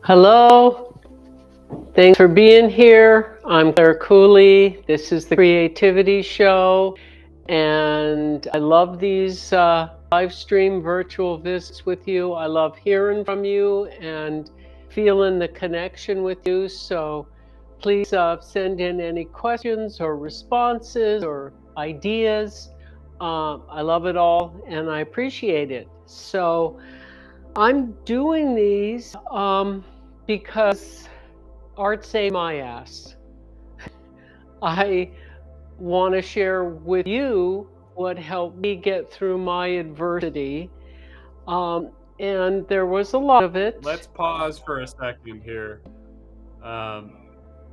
Hello, thanks for being here. I'm Clare Cooley. This is the Creativity Show, and I love these live stream virtual visits with you. I love hearing from you and feeling the connection with you. So please send in any questions or responses or ideas. I love it all and I appreciate it. So I'm doing these because art saved my ass. I want to share with you what helped me get through my adversity. And there was a lot of it. Let's pause for a second here.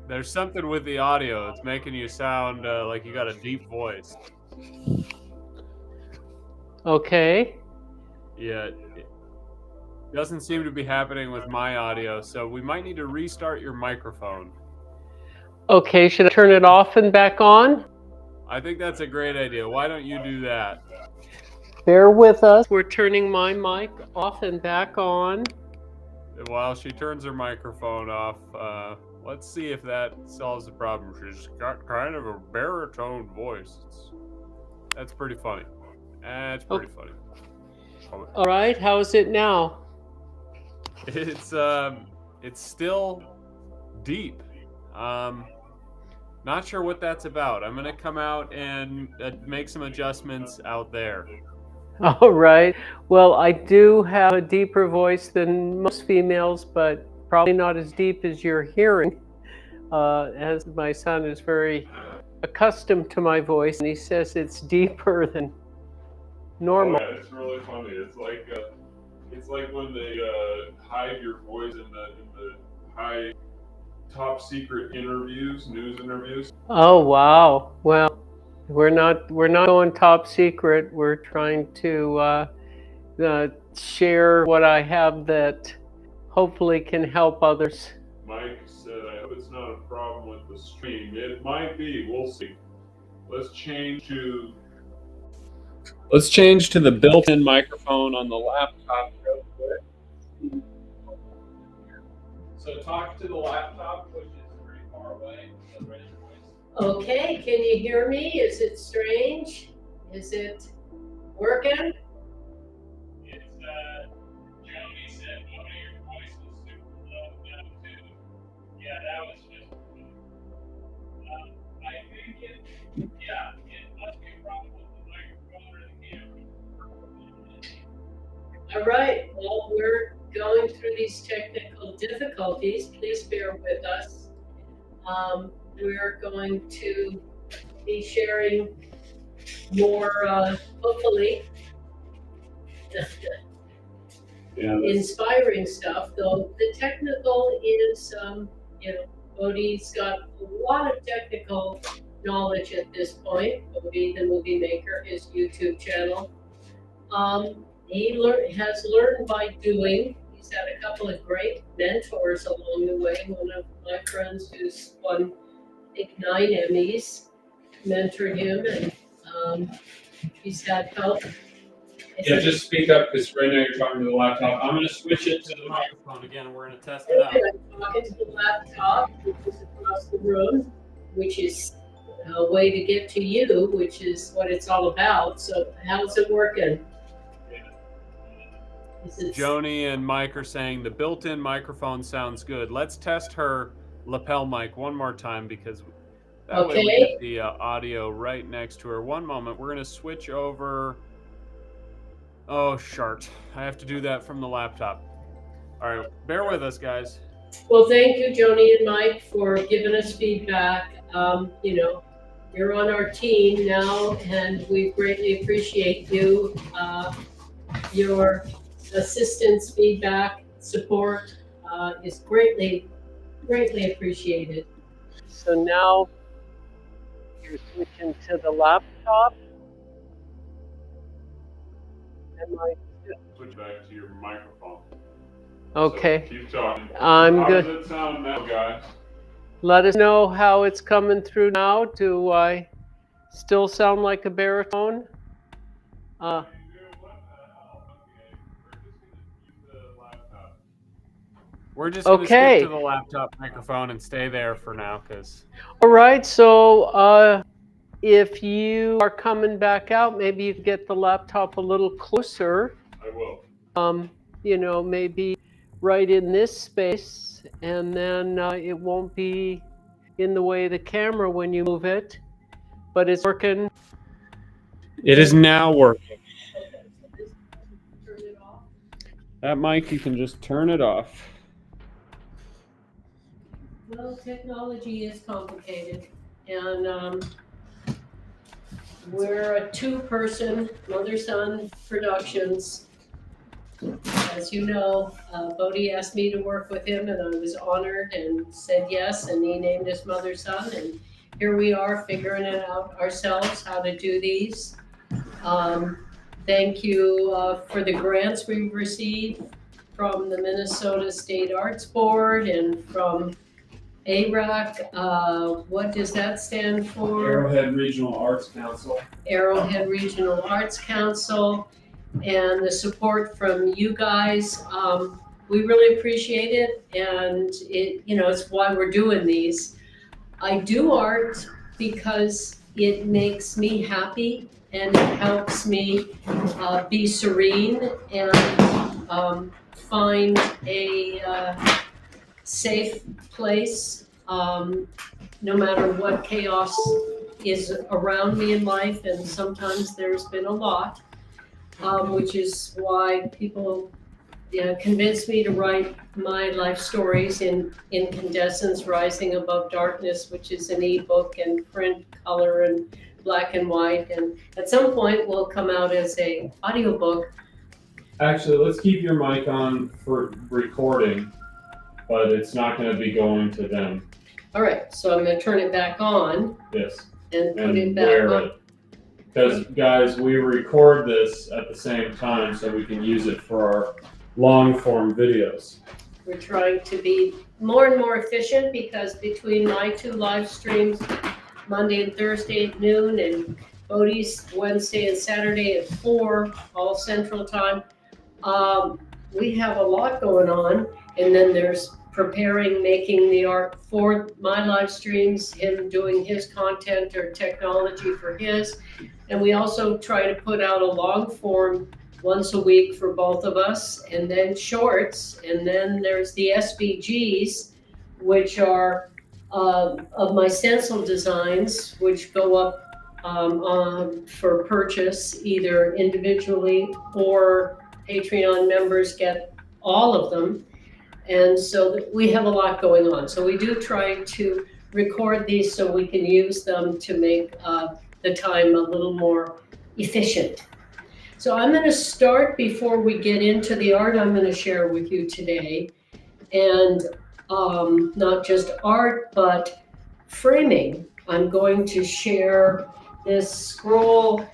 There's something with the audio. It's making you sound like you got a deep voice. Okay. Yeah, it doesn't seem to be happening with my audio, so we might need to restart your microphone. Okay, should I turn it off and back on? I think that's a great idea. Why don't you do that? Bear with us. We're turning my mic off and back on. While she turns her microphone off, let's see if that solves the problem. She's got kind of a baritone voice. That's pretty funny. That's pretty funny. All right, how is it now? It's still deep. Not sure what that's about. I'm gonna come out and make some adjustments out there. All right. Well, I do have a deeper voice than most females, but probably not as deep as you're hearing, as my son is very accustomed to my voice, and he says it's deeper than normal. Oh, yeah, it's really funny. It's like when they hide your voice in the high top secret interviews, news interviews. Oh, wow. Well, we're not going top secret. We're trying to share what I have that hopefully can help others. Mike said, I hope it's not a problem with the stream. It might be. We'll see. Let's change to the built-in microphone on the laptop real quick. So talk to the laptop, which is pretty far away. Okay, can you hear me? Is it strange? Is it working? It's Joni said one of your voice was super low now too. Yeah, that was just I think it must be a problem with the microphone or the camera. All right, well, we're going through these technical difficulties. Please bear with us. We're going to be sharing more, hopefully, inspiring stuff, though the technical is, Bodhi's got a lot of technical knowledge at this point. Bodhi, the movie maker, his YouTube channel. He has learned by doing. He's had a couple of great mentors along the way. One of my friends who's won, I think, 9 Emmys mentored him, and he's had help. Yeah, just speak up because right now you're talking to the laptop. I'm going to switch it to the microphone again, and we're going to test it out. I'm talking to the laptop, which is across the room, which is a way to get to you, which is what it's all about. So how's it working? Joni and Mike are saying the built-in microphone sounds good. Let's test her lapel mic one more time because that way we get the audio right next to her. One moment. We're going to switch over. Oh, shart. I have to do that from the laptop. All right. Bear with us, guys. Well, thank you, Joni and Mike, for giving us feedback. You're on our team now, and we greatly appreciate you. Your assistance, feedback, support is greatly appreciated. So now you're switching to the laptop. Am I switch back to your microphone? Okay. So keep talking. I'm How good. does it sound now, guys? Let us know how it's coming through now. Do I still sound like a baritone? We're just going to skip to the laptop microphone and stay there for now, because. All right. So if you are coming back out, maybe you get the laptop a little closer. I will. You know, maybe right in this space, and then it won't be in the way of the camera when you move it. But it's working. It is now working. That mic, you can just turn it off. Well, technology is complicated, and we're a two-person mother-son productions. As you know, Bodhi asked me to work with him, and I was honored and said yes, and he named his mother-son, and here we are figuring it out ourselves how to do these. Thank you for the grants we've received from the Minnesota State Arts Board and from ARAC. What does that stand for? Arrowhead Regional Arts Council. Arrowhead Regional Arts Council, and the support from you guys. We really appreciate it, and it's why we're doing these. I do art because it makes me happy and it helps me be serene and find a safe place, no matter what chaos is around me in life, and sometimes there's been a lot, which is why people convinced me to write my life stories in Incandescence, Rising Above Darkness, which is an ebook and print, color, and black and white, and at some point will come out as a audiobook. Actually, let's keep your mic on for recording, but it's not going to be going to them. All right, so I'm going to turn it back on. Yes. And put it back on. Because, guys, we record this at the same time so we can use it for our long-form videos. We're trying to be more and more efficient because between my two live streams, Monday and Thursday at noon, and Bodhi's Wednesday and Saturday at 4, all Central Time, we have a lot going on. And then there's preparing, making the art for my live streams, him doing his content or technology for his. And we also try to put out a long form once a week for both of us, and then shorts. And then there's the SVGs, which are of my stencil designs, which go up for purchase either individually or Patreon members get all of them. And so we have a lot going on. So we do try to record these so we can use them to make the time a little more efficient. So I'm going to start before we get into the art I'm going to share with you today. And not just art, but framing. I'm going to share this scroll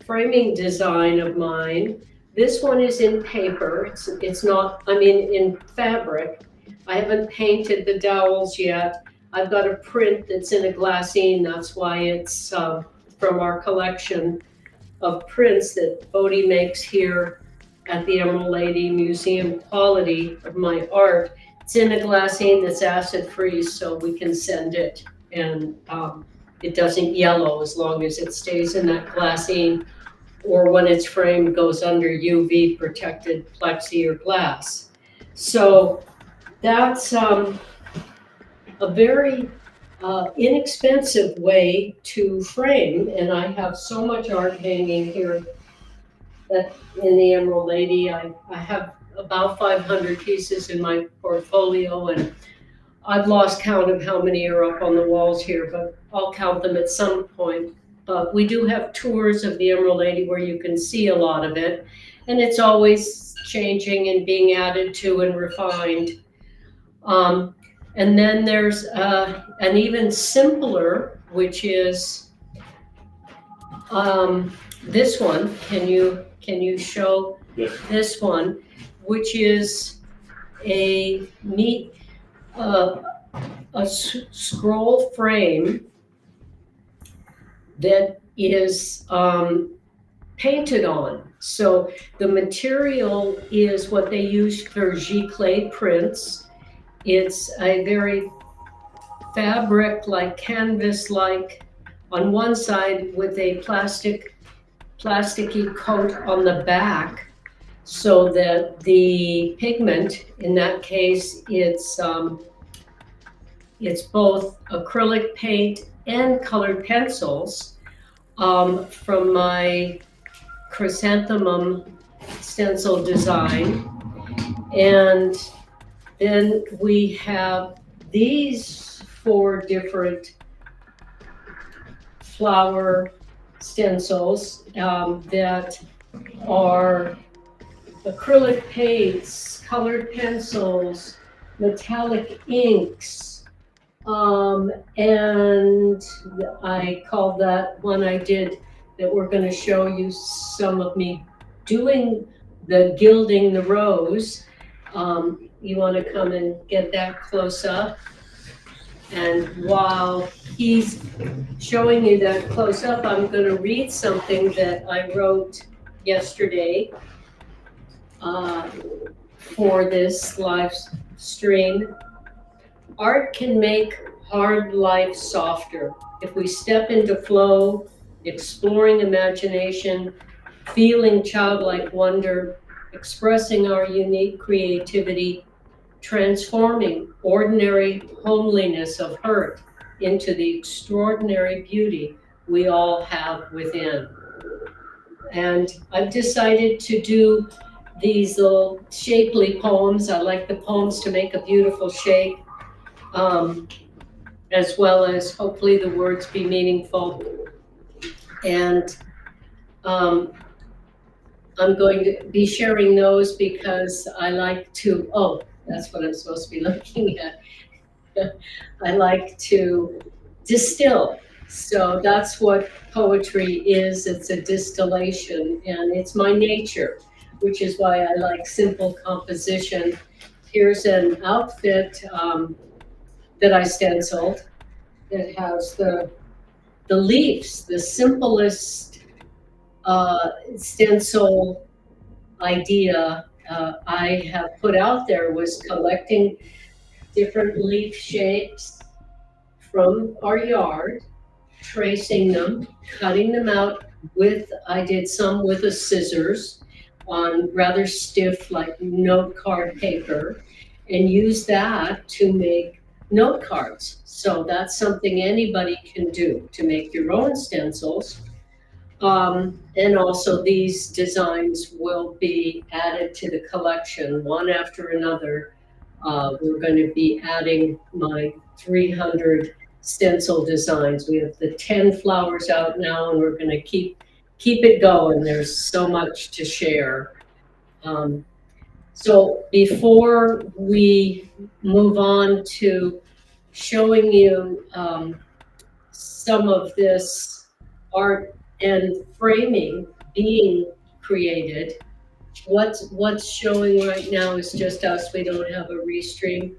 framing design of mine. This one is in paper. It's not, in fabric. I haven't painted the dowels yet. I've got a print that's in a glassine. That's why it's from our collection of prints that Bodhi makes here at the Emerald Lady Museum, quality of my art. It's in a glassine that's acid free, so we can send it, and it doesn't yellow as long as it stays in that glassine, or when it's framed goes under UV protected plexi or glass. So that's a very inexpensive way to frame, and I have so much art hanging here that in the Emerald Lady. I have about 500 pieces in my portfolio, and I've lost count of how many are up on the walls here, but I'll count them at some point. But we do have tours of the Emerald Lady where you can see a lot of it, and it's always changing and being added to and refined. And then there's an even simpler, which is this one. Can you show this one, which is a neat scroll frame that is painted on. So the material is what they use for giclée prints. It's a very fabric-like, canvas-like on one side with a plasticky coat on the back, so that the pigment, in that case, it's both acrylic paint and colored pencils from my chrysanthemum stencil design. And then we have these 4 different flower stencils that are acrylic paints, colored pencils, metallic inks, and I call that one I did that we're going to show you some of me doing the gilding the rose. You want to come and get that close up? And while he's showing you that close up, I'm going to read something that I wrote yesterday for this live stream. Art can make hard life softer if we step into flow, exploring imagination, feeling childlike wonder, expressing our unique creativity, transforming ordinary homeliness of hurt into the extraordinary beauty we all have within. And I've decided to do these little shapely poems. I like the poems to make a beautiful shape, as well as hopefully the words be meaningful. And I'm going to be sharing those because I like to, oh, that's what I'm supposed to be looking at. I like to distill. So that's what poetry is. It's a distillation, and it's my nature, which is why I like simple composition. Here's an outfit that I stenciled that has the leaves, the simplest stencil idea I have put out there was collecting different leaf shapes from our yard, tracing them, cutting them out I did some with a scissors on rather stiff, like note card paper, and use that to make note cards. So that's something anybody can do to make your own stencils. And also these designs will be added to the collection one after another. We're going to be adding my 300 stencil designs. We have the 10 flowers out now, and we're going to keep it going. There's so much to share. So before we move on to showing you some of this art and framing being created, what's showing right now is just us. We don't have a restream.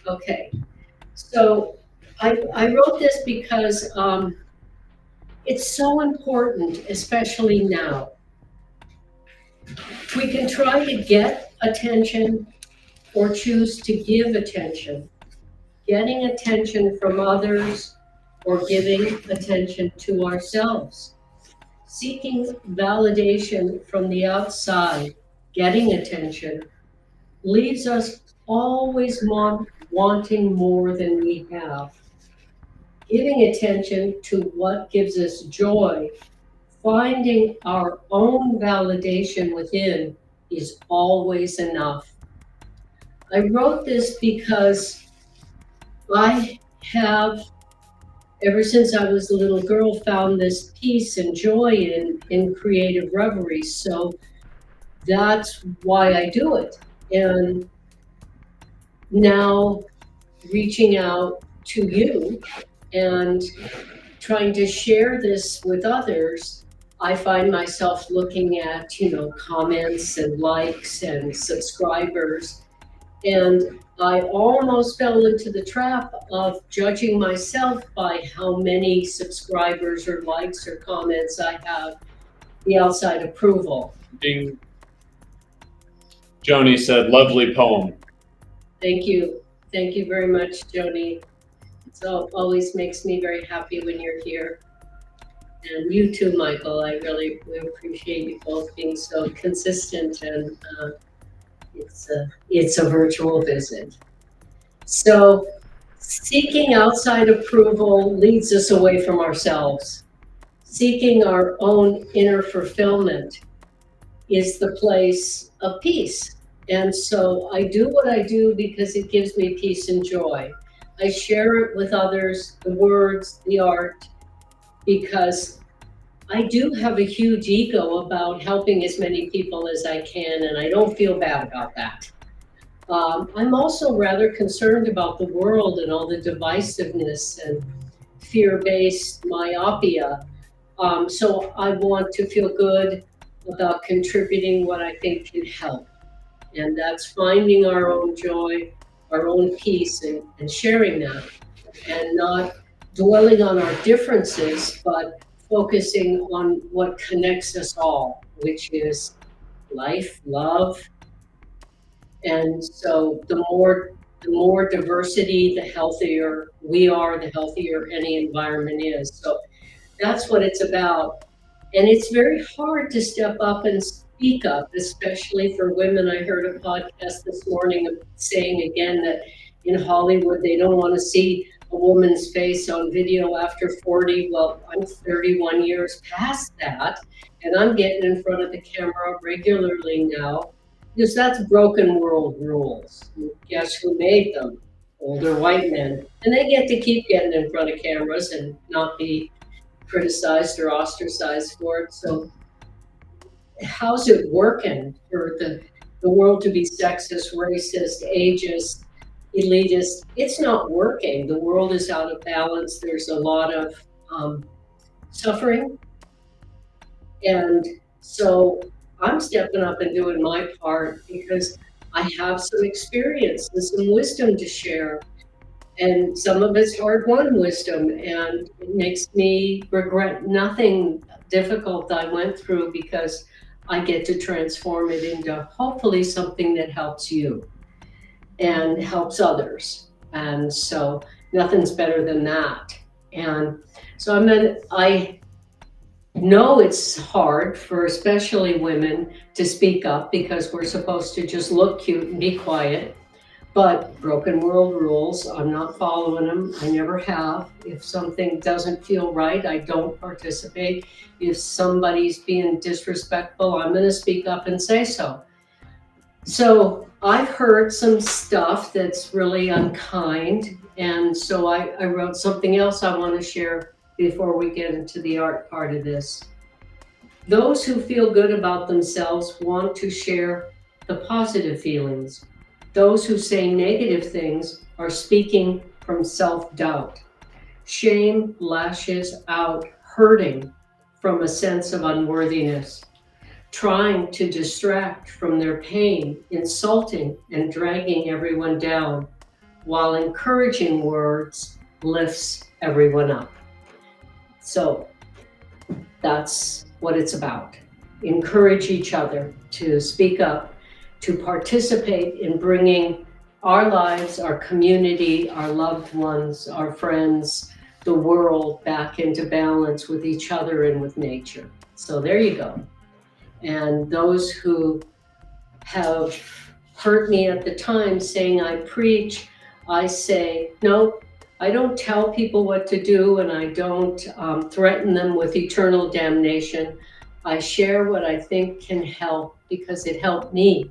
Okay, so I wrote this because it's so important, especially now. We can try to get attention or choose to give attention. Getting attention from others or giving attention to ourselves. Seeking validation from the outside, getting attention, leaves us always wanting more than we have. Giving attention to what gives us joy, finding our own validation within is always enough. I wrote this because I have, ever since I was a little girl, found this peace and joy in creative reverie. So that's why I do it. And now reaching out to you and trying to share this with others, I find myself looking at, comments and likes and subscribers. And I almost fell into the trap of judging myself by how many subscribers or likes or comments I have. the outside approval. Ding. Joni said, lovely poem. Thank you. Thank you very much, Joni. So always makes me very happy when you're here. And you too, Michael. I really appreciate you both being so consistent, and it's a virtual visit. So seeking outside approval leads us away from ourselves. Seeking our own inner fulfillment is the place of peace. And so I do what I do because it gives me peace and joy. I share it with others, the words, the art, because I do have a huge ego about helping as many people as I can, and I don't feel bad about that. I'm also rather concerned about the world and all the divisiveness and fear-based myopia. So I want to feel good about contributing what I think can help. And that's finding our own joy, our own peace, and sharing that, and not dwelling on our differences, but focusing on what connects us all, which is life, love. And so the more diversity, the healthier we are, the healthier any environment is. So that's what it's about. And it's very hard to step up and speak up, especially for women. I heard a podcast this morning saying again that in Hollywood, they don't want to see a woman's face on video after 40. Well, I'm 31 years past that, and I'm getting in front of the camera regularly now, because that's broken world rules. Guess who made them? Older white men. And they get to keep getting in front of cameras and not be criticized or ostracized for it. So how's it working for the world to be sexist, racist, ageist, elitist? It's not working. The world is out of balance. There's a lot of suffering. And so I'm stepping up and doing my part because I have some experience and some wisdom to share. And some of it's hard-won wisdom, and it makes me regret nothing difficult I went through, because I get to transform it into hopefully something that helps you and helps others. And so nothing's better than that. And so I know it's hard for especially women to speak up, because we're supposed to just look cute and be quiet. But broken world rules, I'm not following them. I never have. If something doesn't feel right, I don't participate. If somebody's being disrespectful, I'm going to speak up and say so. So I've heard some stuff that's really unkind. And so I wrote something else I want to share before we get into the art part of this. Those who feel good about themselves want to share the positive feelings. Those who say negative things are speaking from self-doubt. Shame lashes out, hurting from a sense of unworthiness, trying to distract from their pain, insulting and dragging everyone down, while encouraging words lifts everyone up. So that's what it's about. Encourage each other to speak up, to participate in bringing our lives, our community, our loved ones, our friends, the world back into balance with each other and with nature. So there you go. And those who have hurt me at the time saying I preach, I say, no, I don't tell people what to do, and I don't threaten them with eternal damnation. I share what I think can help because it helped me,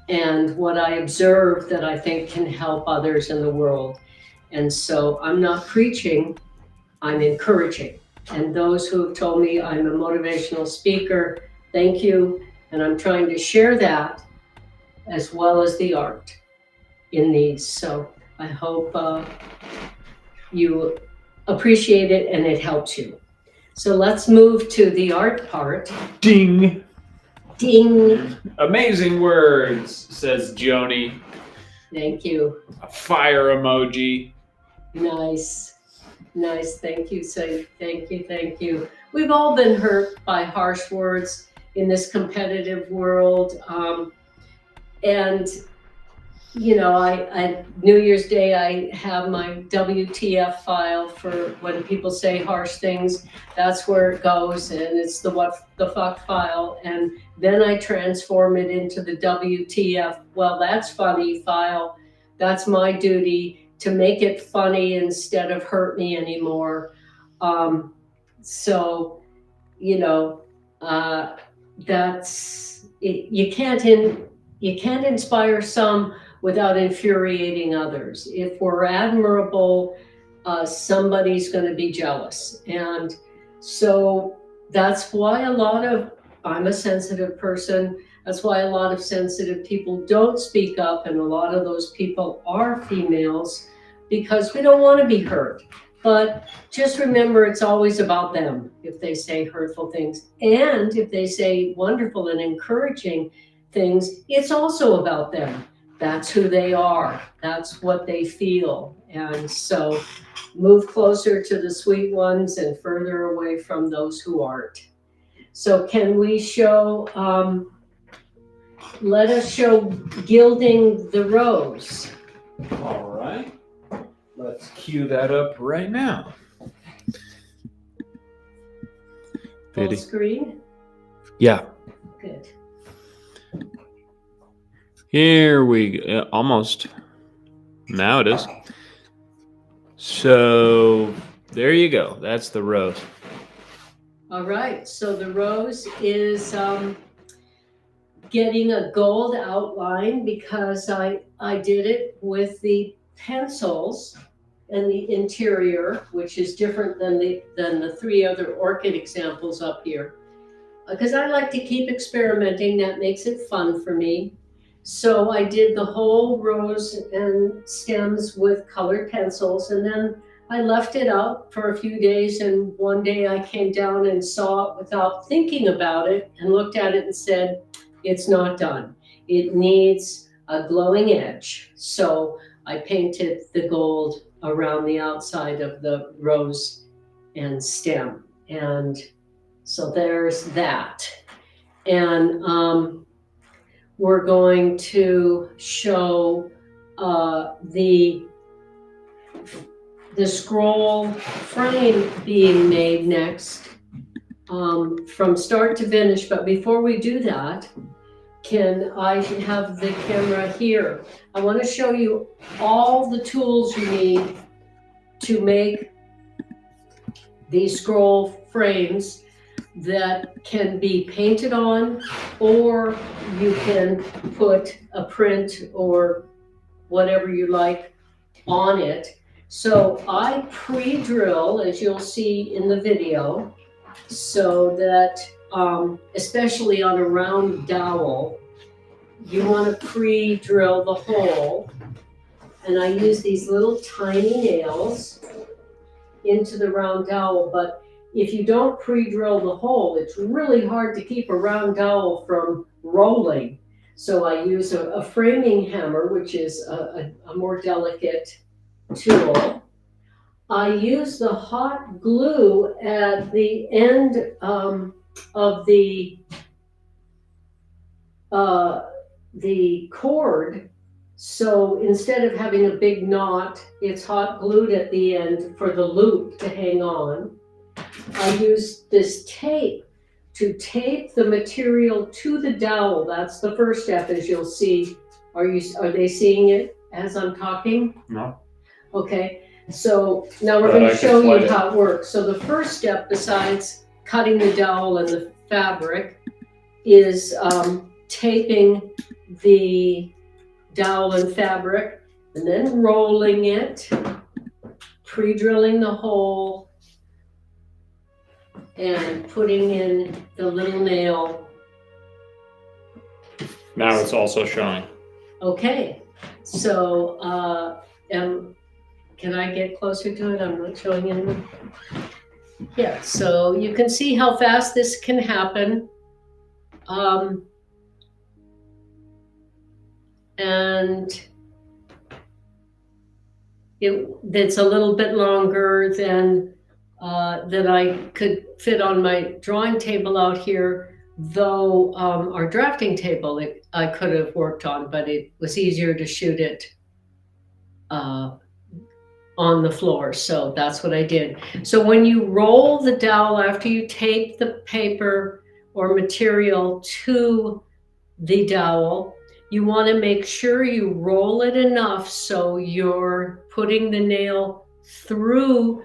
and what I observe that I think can help others in the world. And so I'm not preaching, I'm encouraging. And those who have told me I'm a motivational speaker, thank you. And I'm trying to share that as well as the art in these. So I hope you appreciate it and it helps you. So let's move to the art part. Ding. Ding. Amazing words, says Joni. Thank you. A fire emoji. Nice. Nice, thank you. So thank you, thank you. We've all been hurt by harsh words in this competitive world. And you know, I New Year's Day, I have my WTF file for when people say harsh things. That's where it goes, and it's the what the fuck file. And then I transform it into the WTF. Well, that's funny file. That's my duty to make it funny instead of hurt me anymore. So, you know, that's it. You can't inspire some without infuriating others. If we're admirable, somebody's going to be jealous. And so that's why I'm a sensitive person. That's why a lot of sensitive people don't speak up. And a lot of those people are females because we don't want to be hurt. But just remember, it's always about them if they say hurtful things. And if they say wonderful and encouraging things, it's also about them. That's who they are. That's what they feel. And so move closer to the sweet ones and further away from those who aren't. So can we show, let us show Gilding the Rose. All right. Let's cue that up right now. Full screen? Yeah. Good. Here we go. Almost. Now it is. So there you go. That's the rose. All right. So the rose is getting a gold outline because I did it with the pencils and the interior, which is different than the three other orchid examples up here. Because I like to keep experimenting. That makes it fun for me. So I did the whole rose and stems with colored pencils, and then I left it out for a few days, and one day I came down and saw it without thinking about it and looked at it and said, it's not done. It needs a glowing edge. So I painted the gold around the outside of the rose and stem. And so there's that. And we're going to show the scroll frame being made next from start to finish. But before we do that, can I have the camera here? I want to show you all the tools you need to make these scroll frames that can be painted on, or you can put a print or whatever you like on it. So I pre-drill, as you'll see in the video, so that especially on a round dowel, you want to pre-drill the hole. And I use these little tiny nails into the round dowel, but if you don't pre-drill the hole, it's really hard to keep a round dowel from rolling. So I use a framing hammer, which is a more delicate tool. I use the hot glue at the end of the cord. So instead of having a big knot, it's hot glued at the end for the loop to hang on. I use this tape to tape the material to the dowel. That's the first step, as you'll see. Are they seeing it as I'm talking? No. Okay, so now we're going to show you how it works. So the first step, besides cutting the dowel and the fabric, is taping the dowel and fabric, and then rolling it, pre-drilling the hole, and putting in the little nail. Now it's also showing. Okay, so can I get closer to it? I'm not showing anything. Yeah, so you can see how fast this can happen. And that's a little bit longer than that I could fit on my drawing table out here, though our drafting table I could have worked on, but it was easier to shoot it on the floor. So that's what I did. So when you roll the dowel, after you tape the paper or material to the dowel, you want to make sure you roll it enough so you're putting the nail through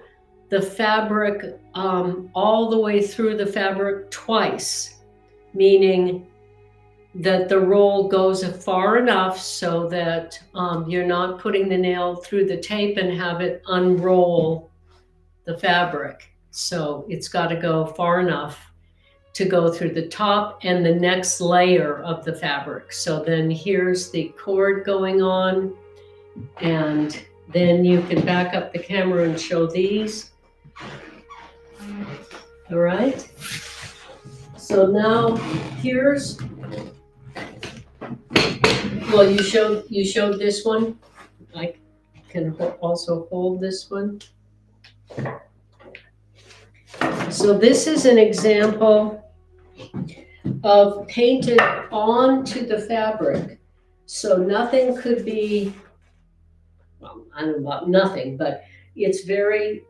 the fabric, all the way through the fabric twice, meaning that the roll goes far enough so that you're not putting the nail through the tape and have it unroll the fabric. So it's got to go far enough to go through the top and the next layer of the fabric. So then here's the cord going on, and then you can back up the camera and show these. All right. So now here's, well, you showed this one. I can also hold this one. So this is an example of painted onto the fabric. So nothing could be, well, I don't know about nothing, but it's very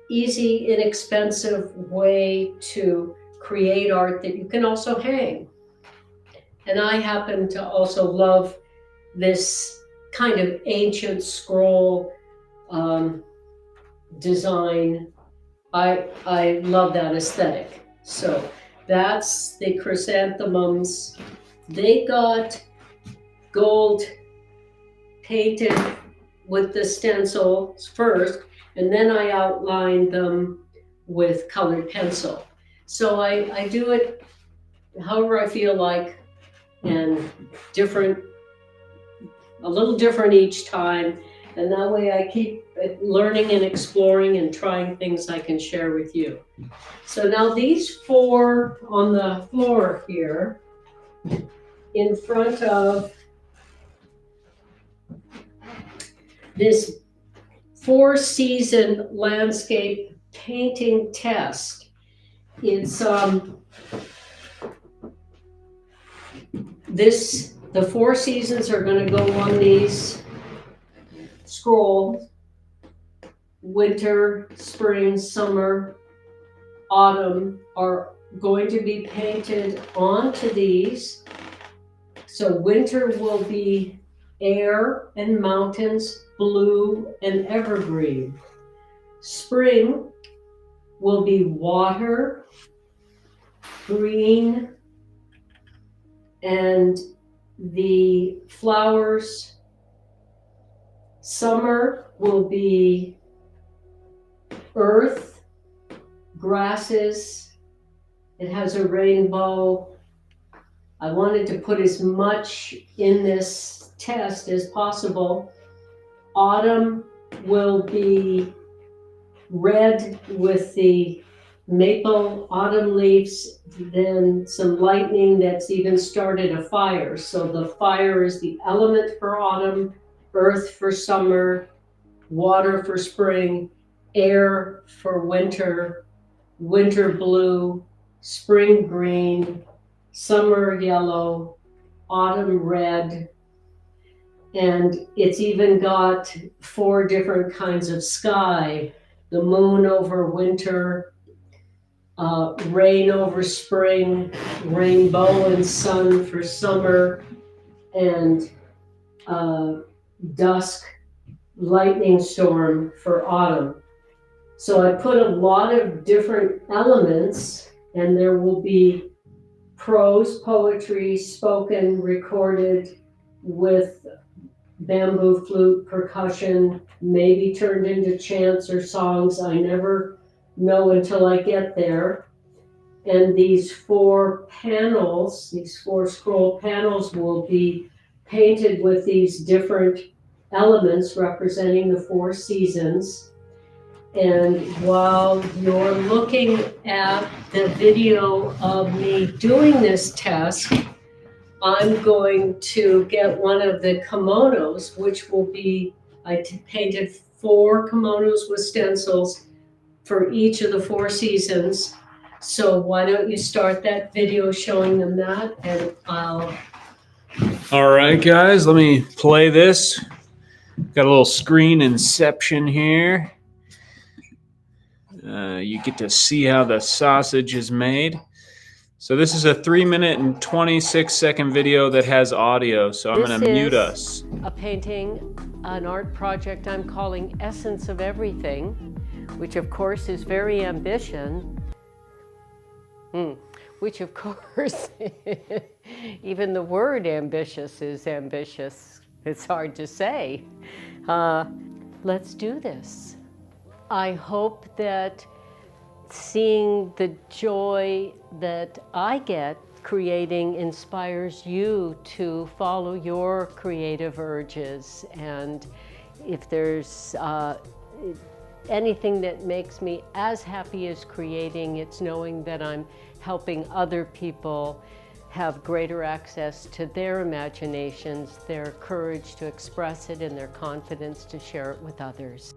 easy, inexpensive way to create art that you can also hang. And I happen to also love this kind of ancient scroll design. I love that aesthetic. So that's the chrysanthemums. They got gold painted with the stencils first, and then I outlined them with colored pencil. So I do it however I feel like, and different, a little different each time. And that way I keep learning and exploring and trying things I can share with you. So now these four on the floor here, in front of this 4-season landscape painting test. It's the 4 seasons are going to go on these scrolls: winter, spring, summer, autumn are going to be painted onto these. So winter will be air and mountains, blue and evergreen. Spring will be water, green, and the flowers. Summer will be earth, grasses. It has a rainbow. I wanted to put as much in this test as possible. Autumn will be red with the maple autumn leaves, then some lightning that's even started a fire. So the fire is the element for autumn, earth for summer, water for spring, air for winter, winter blue, spring green, summer yellow, autumn red, and it's even got 4 different kinds of sky: the moon over winter, rain over spring, rainbow and sun for summer, and dusk lightning storm for autumn. So I put a lot of different elements, and there will be prose, poetry, spoken, recorded with bamboo flute, percussion, maybe turned into chants or songs. I never know until I get there. And these 4 panels, these 4 scroll panels, will be painted with these different elements representing the 4 seasons. And while you're looking at the video of me doing this test, I'm going to get one of the kimonos, which will be I painted 4 kimonos with stencils for each of the 4 seasons. So why don't you start that video showing them that, and I'll... All right, guys, let me play this. Got a little screen inception here. You get to see how the sausage is made. So this is a 3-minute and 26-second video that has audio, so I'm going to mute us. A painting, an art project I'm calling Essence of Everything, which of course is very ambitious. Which of course, even the word ambitious is ambitious. It's hard to say. Let's do this. I hope that seeing the joy that I get creating inspires you to follow your creative urges. And if there's anything that makes me as happy as creating, it's knowing that I'm helping other people have greater access to their imaginations, their courage to express it, and their confidence to share it with others.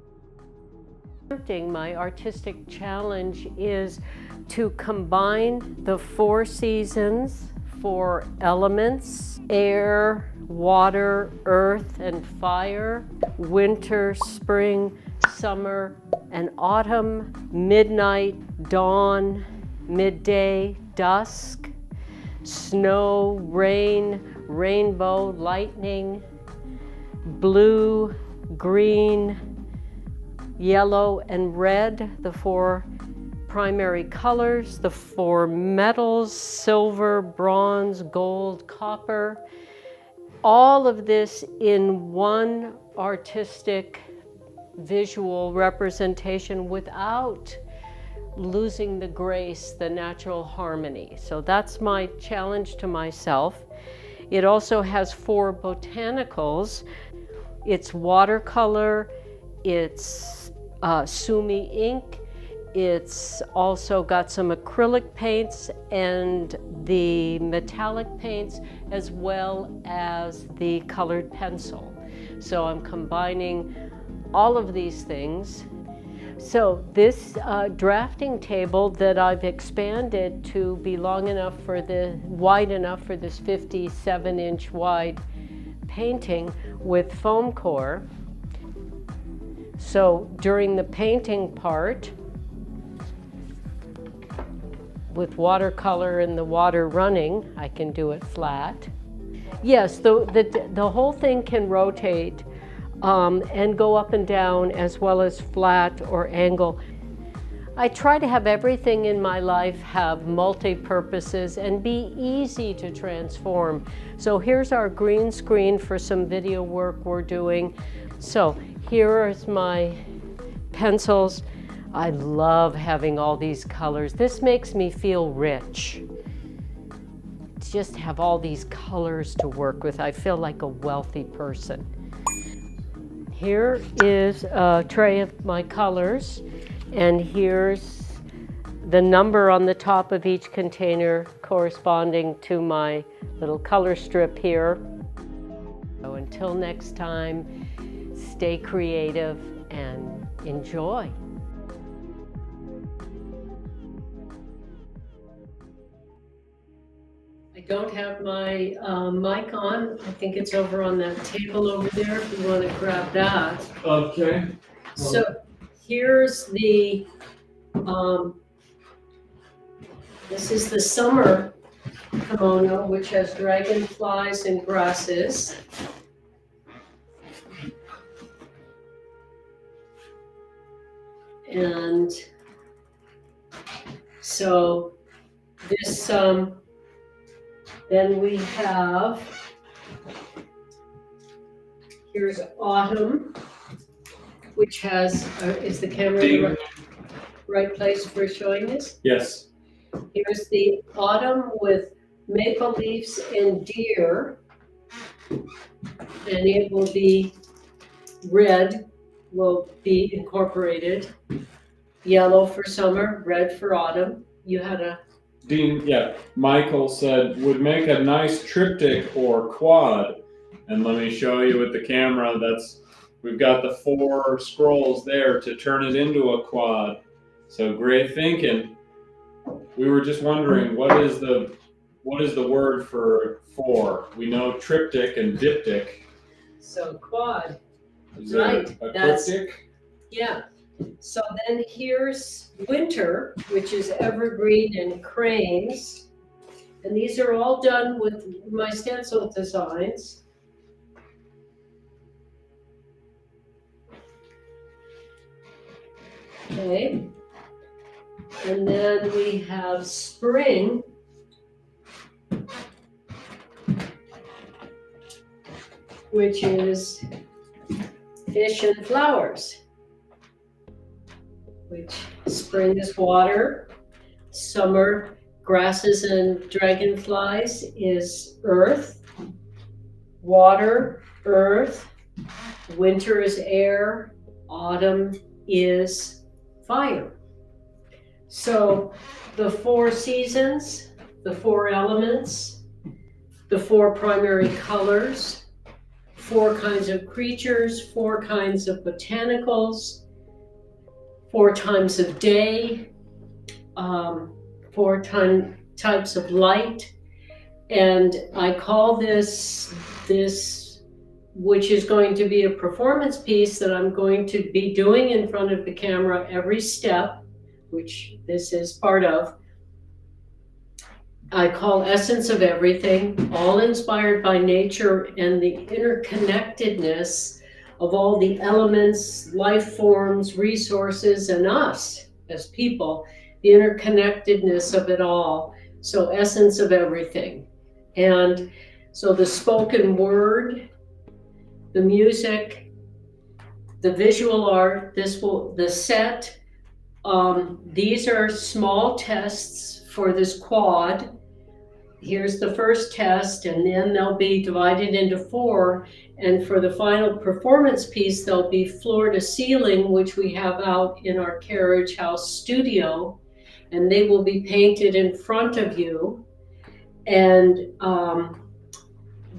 My artistic challenge is to combine the 4 seasons, 4 elements: air, water, earth, and fire, winter, spring, summer, and autumn, midnight, dawn, midday, dusk, snow, rain, rainbow, lightning, blue, green, yellow, and red, the 4 primary colors, the 4 metals: silver, bronze, gold, copper. All of this in one artistic visual representation without losing the grace, the natural harmony. So that's my challenge to myself. It also has 4 botanicals. It's watercolor, it's sumi ink, it's also got some acrylic paints and the metallic paints, as well as the colored pencil. So I'm combining all of these things. So this drafting table that I've expanded to be wide enough for this 57-inch wide painting with foam core. So during the painting part, with watercolor and the water running, I can do it flat. Yes, the whole thing can rotate and go up and down, as well as flat or angle. I try to have everything in my life have multi-purposes and be easy to transform. So here's our green screen for some video work we're doing. So here is my pencils. I love having all these colors. This makes me feel rich. To just have all these colors to work with, I feel like a wealthy person. Here is a tray of my colors, and here's the number on the top of each container corresponding to my little color strip here. So until next time, stay creative and enjoy. I don't have my mic on. I think it's over on that table over there if you want to grab that. Okay. So here's the, this is the summer kimono, which has dragonflies and grasses. And so this, then we have, here's autumn, which has, is the camera in the right place for showing this? Yes. Here's the autumn with maple leaves and deer, and it will be red, will be incorporated. Yellow for summer, red for autumn. You had a... Dean, yeah, Michael said, would make a nice triptych or quad. And let me show you with the camera, that's We've got the 4 scrolls there to turn it into a quad. So great thinking. We were just wondering, what is the word for 4? We know triptych and diptych. So quad. Is Right. it a That's, triptych? yeah. So then here's winter, which is evergreen and cranes. And these are all done with my stencil designs. Okay. And then we have spring, which is fish and flowers, which spring is water, summer, grasses and dragonflies is earth, water, earth, winter is air, autumn is fire. So the 4 seasons, the 4 elements, the 4 primary colors, 4 kinds of creatures, 4 kinds of botanicals, 4 times of day, 4 types of light. And I call this, which is going to be a performance piece that I'm going to be doing in front of the camera every step, which this is part of, I call Essence of Everything, all inspired by nature and the interconnectedness of all the elements, life forms, resources, and us as people, the interconnectedness of it all. So Essence of Everything. And so the spoken word, the music, the visual art, the set, these are small tests for this quad. Here's the first test, and then they'll be divided into 4. And for the final performance piece, they'll be floor to ceiling, which we have out in our Carriage House studio, and they will be painted in front of you. And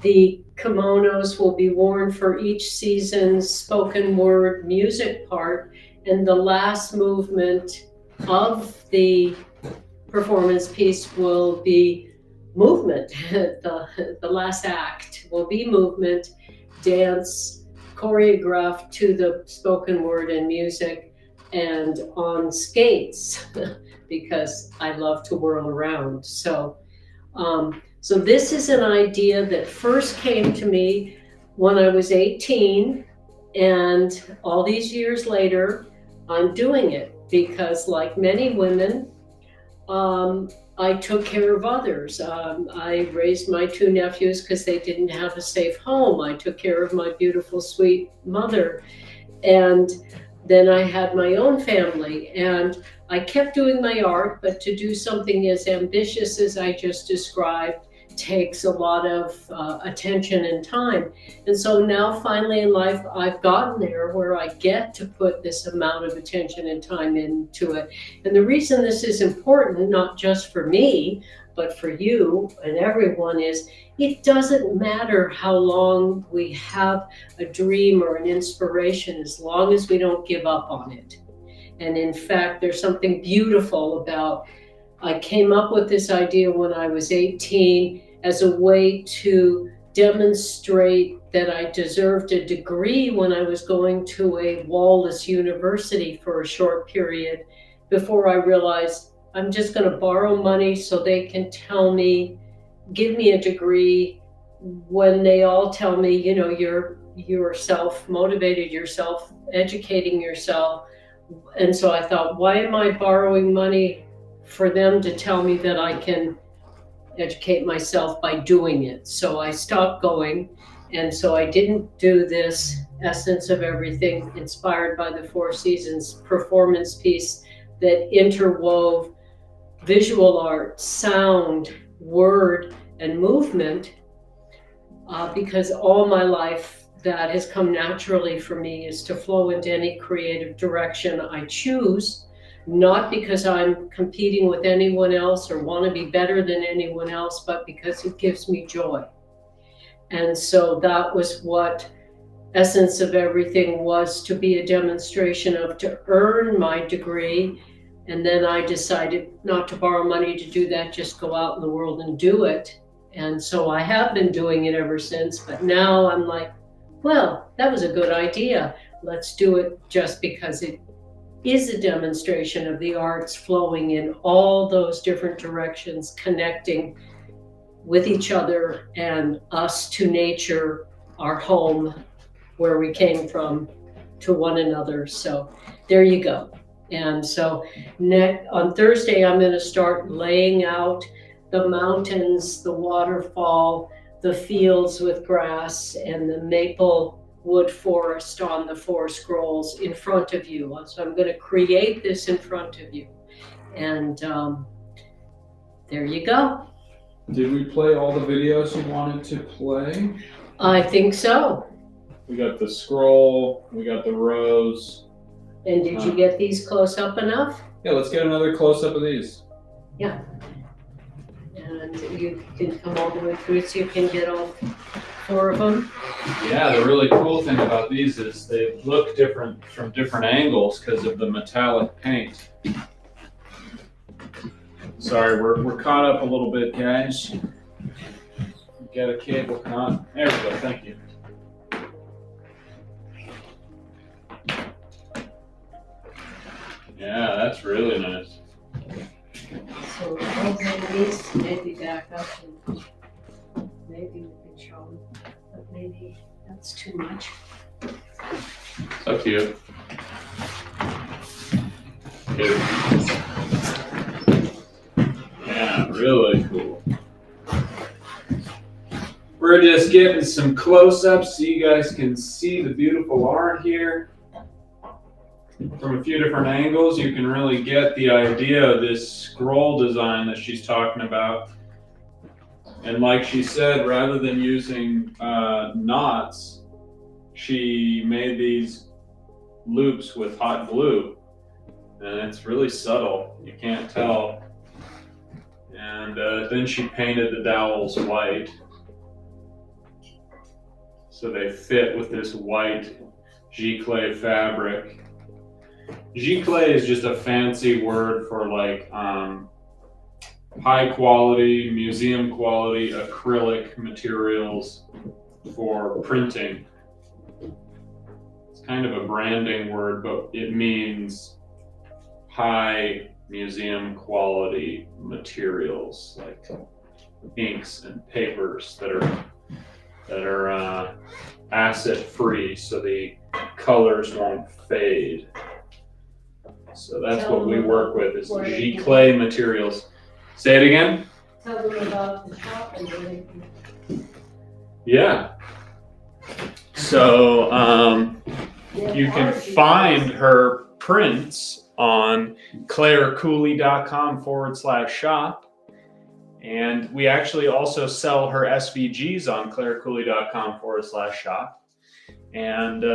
the kimonos will be worn for each season's spoken word music part. And the last movement of the performance piece will be movement. The last act will be movement, dance, choreographed to the spoken word and music, and on skates, because I love to whirl around. So this is an idea that first came to me when I was 18, and all these years later, I'm doing it because, like many women, I took care of others. I raised my 2 nephews because they didn't have a safe home. I took care of my beautiful, sweet mother. And then I had my own family. And I kept doing my art, but to do something as ambitious as I just described takes a lot of attention and time. And so now finally in life, I've gotten there where I get to put this amount of attention and time into it. And the reason this is important, not just for me, but for you and everyone, is it doesn't matter how long we have a dream or an inspiration, as long as we don't give up on it. And in fact, there's something beautiful about, I came up with this idea when I was 18 as a way to demonstrate that I deserved a degree when I was going to a wall-less university for a short period, before I realized I'm just going to borrow money so they can tell me, give me a degree, when they all tell me, you know, you're self-motivated, you're self-educating yourself. And so I thought, why am I borrowing money for them to tell me that I can educate myself by doing it? So I stopped going. And so I didn't do this Essence of Everything, inspired by the 4 seasons performance piece that interwove visual art, sound, word, and movement, because all my life that has come naturally for me is to flow into any creative direction I choose, not because I'm competing with anyone else or want to be better than anyone else, but because it gives me joy. And so that was what essence of everything was to be a demonstration of to earn my degree. And then I decided not to borrow money to do that, just go out in the world and do it. And so I have been doing it ever since, but now I'm like, well, that was a good idea. Let's do it just because it is a demonstration of the arts flowing in all those different directions, connecting with each other and us to nature, our home, where we came from, to one another. So there you go. And so on Thursday, I'm going to start laying out the mountains, the waterfall, the fields with grass, and the maple wood forest on the 4 scrolls in front of you. So I'm going to create this in front of you. And there you go. Did we play all the videos you wanted to play? I think so. We got the scroll, we got the rose. And did you get these close up enough? Yeah, let's get another close up of these. Yeah. And you can come all the way through so you can get all 4 of them. Yeah, the really cool thing about these is they look different from different angles because of the metallic paint. Sorry, we're caught up a little bit, guys. Get a cable caught. There we go, thank you. Yeah, that's really nice. So I'll bring these maybe back up and maybe we can show them, but maybe that's too much. It's up to you. Yeah, really cool. We're just getting some close-ups so you guys can see the beautiful art here. From a few different angles, you can really get the idea of this scroll design that she's talking about. And like she said, rather than using knots, she made these loops with hot glue. And it's really subtle, you can't tell. And then she painted the dowels white. So they fit with this white giclée fabric. Giclée is just a fancy word for like high quality, museum quality acrylic materials for printing. It's kind of a branding word, but it means high museum quality materials like inks and papers that are acid free, so the colors won't fade. So that's what we work with, is giclée materials. Say it again? Tell them about the shop and everything. Yeah. So you can find her prints on clarecooley.com/shop. And we actually also sell her SVGs on clarecooley.com/shop. And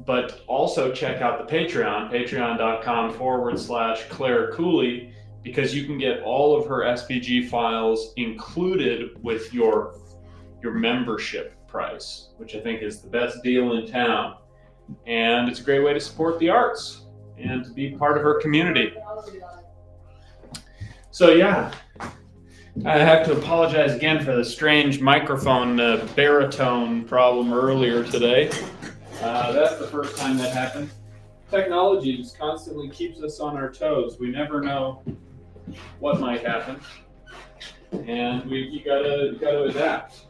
but also check out the Patreon, patreon.com/clarecooley, because you can get all of her SVG files included with your membership price, which I think is the best deal in town. And it's a great way to support the arts and to be part of her community. So yeah, I have to apologize again for the strange microphone baritone problem earlier today. That's the first time that happened. Technology just constantly keeps us on our toes. We never know what might happen, and you gotta adapt.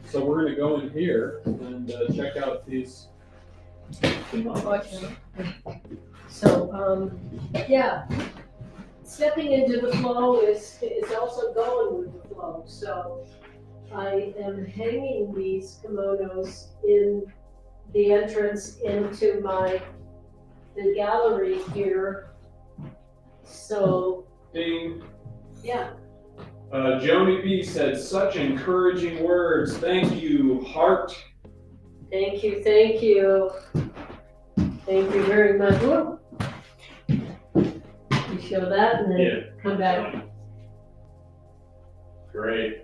So we're gonna go in here and check out these. So yeah, stepping into the flow is also going with the flow. So I am hanging these kimonos in the entrance into the gallery here. So Ding. yeah. Joni B said, such encouraging words. Thank you, heart. Thank you, thank you. Thank you very much. Whoa. You show that and then come back. Great.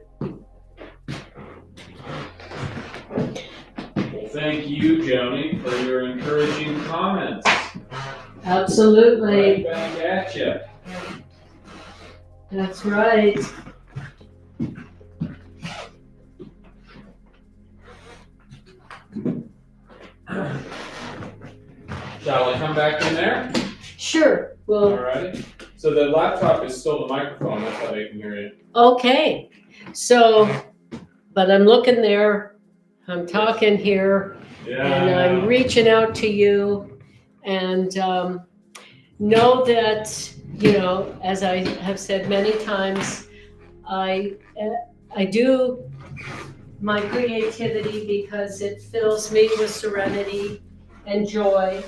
thank you, Joni, for your encouraging comments. Absolutely. Right back at you. That's right. Shall I come back in there? Sure. Well. Alrighty. So the laptop is still the microphone. That's how they can hear you. Okay. So, but I'm looking there. I'm talking here. Yeah. And I'm reaching out to you, and know that, you know, as I have said many times, I do my creativity because it fills me with serenity and joy,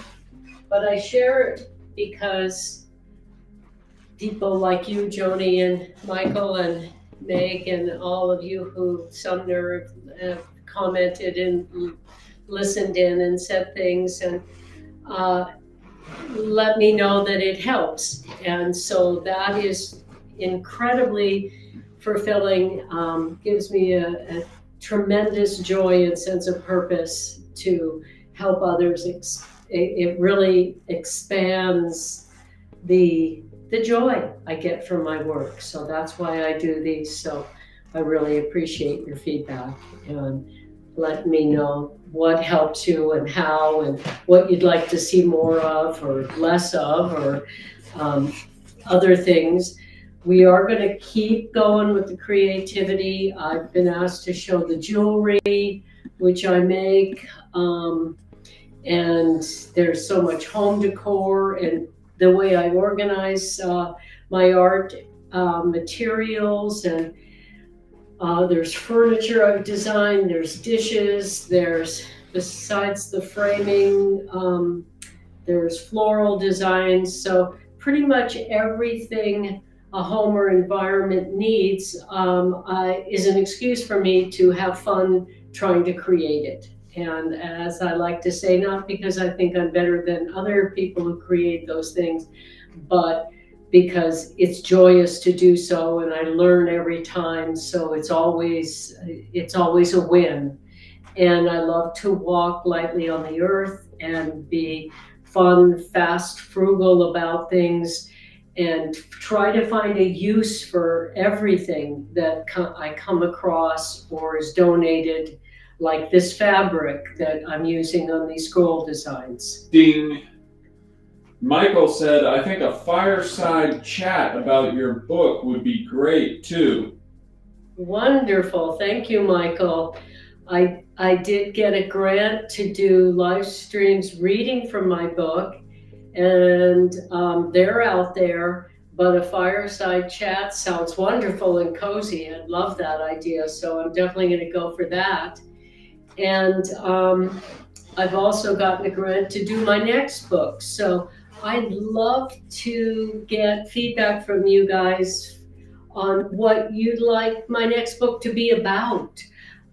but I share it because people like you, Joni, and Michael, and Meg, and all of you who, Sumner, have commented and listened in and said things, and let me know that it helps. And so that is incredibly fulfilling, gives me a tremendous joy and sense of purpose to help others. It really expands the joy I get from my work. So that's why I do these. So I really appreciate your feedback and let me know what helps you and how, and what you'd like to see more of or less of, or other things. We are going to keep going with the creativity. I've been asked to show the jewelry, which I make, and there's so much home decor, and the way I organize my art materials, and there's furniture I've designed, there's dishes, there's, besides the framing, there's floral designs. So pretty much everything a home or environment needs is an excuse for me to have fun trying to create it. And as I like to say, not because I think I'm better than other people who create those things, but because it's joyous to do so, and I learn every time. So it's always a win. And I love to walk lightly on the earth and be fun, fast, frugal about things, and try to find a use for everything that I come across or is donated, like this fabric that I'm using on these scroll designs. Ding. Michael said, I think a fireside chat about your book would be great too. Wonderful. Thank you, Michael. I did get a grant to do live streams reading from my book, and they're out there, but a fireside chat sounds wonderful and cozy. I love that idea, so I'm definitely going to go for that. And I've also gotten a grant to do my next book, so I'd love to get feedback from you guys on what you'd like my next book to be about.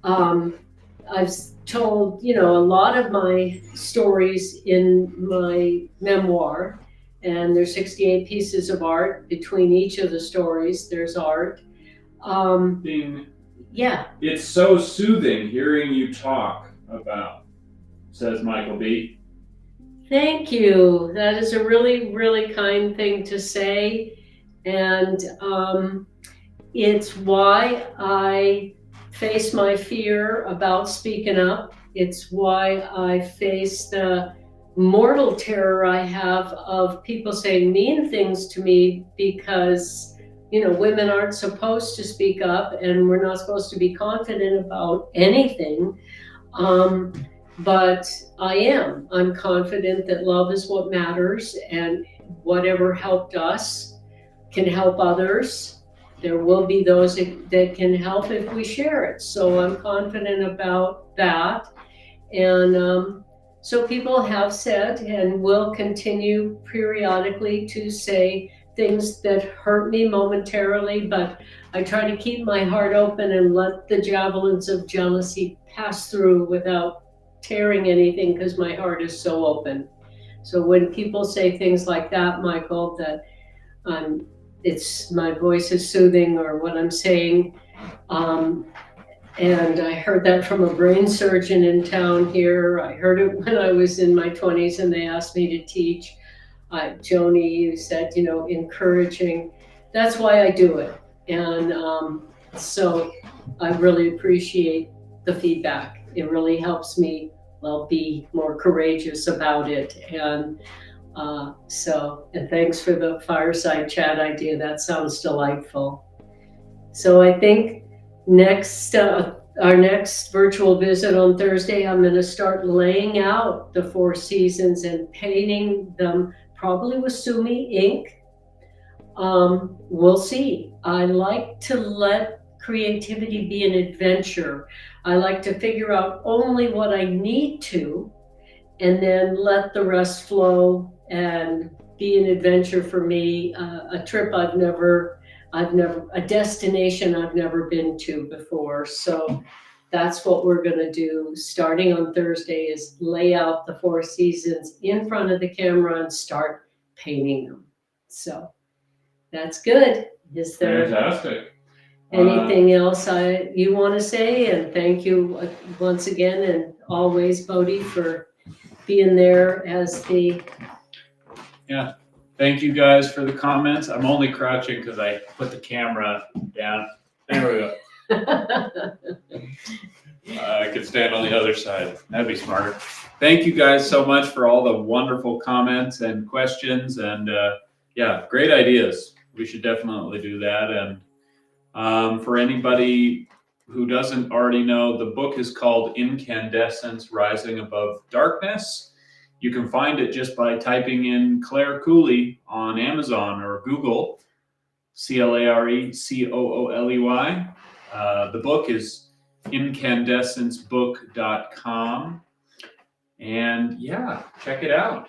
I've told, a lot of my stories in my memoir, and there's 68 pieces of art. Between each of the stories, there's art. Ding. Yeah. It's so soothing hearing you talk about, says Michael B. Thank you. That is a really, really kind thing to say. And it's why I face my fear about speaking up. It's why I face the mortal terror I have of people saying mean things to me, because, women aren't supposed to speak up, and we're not supposed to be confident about anything. But I am. I'm confident that love is what matters, and whatever helped us can help others. There will be those that can help if we share it. So I'm confident about that. And so people have said and will continue periodically to say things that hurt me momentarily, but I try to keep my heart open and let the javelins of jealousy pass through without tearing anything, because my heart is so open. So when people say things like that, Michael, that it's my voice is soothing, or what I'm saying And I heard that from a brain surgeon in town here. I heard it when I was in my 20s and they asked me to teach. Joni, you said, you know, encouraging. That's why I do it. And so I really appreciate the feedback. It really helps me, well, be more courageous about it. And and thanks for the fireside chat idea. That sounds delightful. So I think our next virtual visit on Thursday, I'm going to start laying out the 4 seasons and painting them, probably with Sumi ink. We'll see. I like to let creativity be an adventure. I like to figure out only what I need to, and then let the rest flow and be an adventure for me, a trip a destination I've never been to before. So that's what we're going to do starting on Thursday, is lay out the 4 seasons in front of the camera and start painting them. So that's good. Is there fantastic? Anything else you want to say? And thank you once again, and always, Bodhi, for being there as the... Yeah. Thank you guys for the comments. I'm only crouching because I put the camera down. There we go. I could stand on the other side. That'd be smarter. Thank you guys so much for all the wonderful comments and questions. And yeah, great ideas. We should definitely do that. And for anybody who doesn't already know, the book is called Incandescence: Rising Above Darkness. You can find it just by typing in Clare Cooley on Amazon or Google, ClareCooley. The book is incandescencebook.com. And yeah, check it out.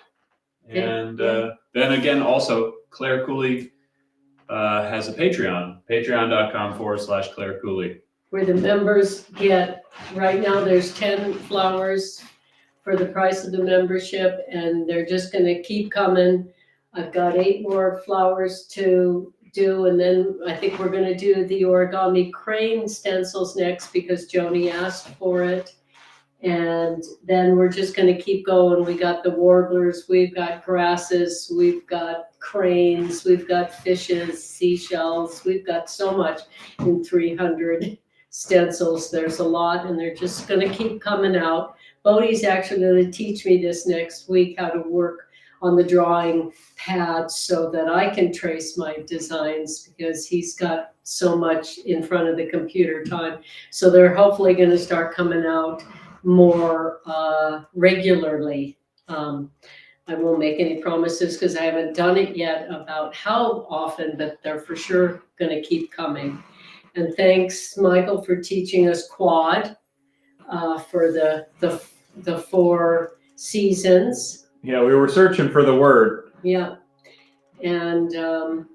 And then again, also, Clare Cooley has a Patreon, patreon.com/Clare Cooley. Where the members get, right now there's 10 flowers for the price of the membership, and they're just going to keep coming. I've got 8 more flowers to do, and then I think we're going to do the origami crane stencils next because Joni asked for it. And then we're just going to keep going. We got the warblers, we've got grasses, we've got cranes, we've got fishes, seashells, we've got so much in 300 stencils. There's a lot, and they're just going to keep coming out. Bodhi's actually going to teach me this next week, how to work on the drawing pad so that I can trace my designs, because he's got so much in front of the computer time. So they're hopefully going to start coming out more regularly. I won't make any promises because I haven't done it yet about how often, but they're for sure going to keep coming. And thanks, Michael, for teaching us quad for the 4 seasons. Yeah, we were searching for the word. Yeah, and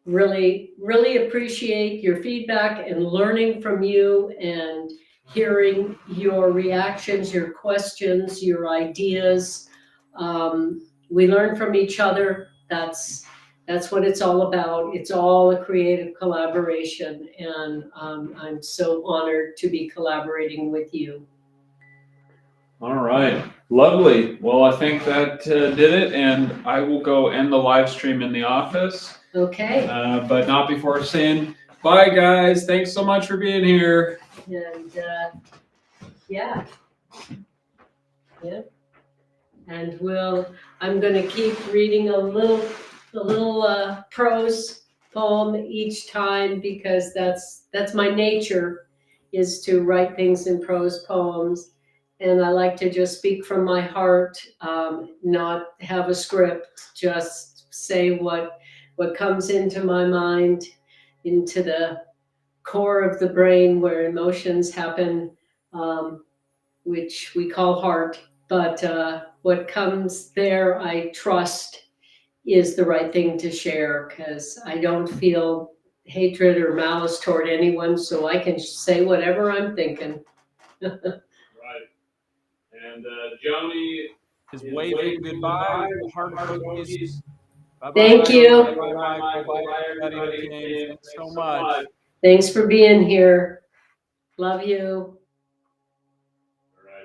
really, really appreciate your feedback and learning from you and hearing your reactions, your questions, your ideas. We learn from each other. That's what it's all about. It's all a creative collaboration, and I'm so honored to be collaborating with you. All right, lovely. Well, I think that did it, and I will go end the live stream in the office. Okay. But not before saying bye, guys. Thanks so much for being here. And yeah. And I'm going to keep reading a little prose poem each time, because that's my nature, is to write things in prose poems. And I like to just speak from my heart, not have a script, just say what comes into my mind, into the core of the brain where emotions happen, which we call heart. But what comes there, I trust is the right thing to share, because I don't feel hatred or malice toward anyone, so I can say whatever I'm thinking. Right. And Joni is waving goodbye. Heart emojis. Thank you. Bye, everybody. Thanks so much. Thanks for being here. Love you.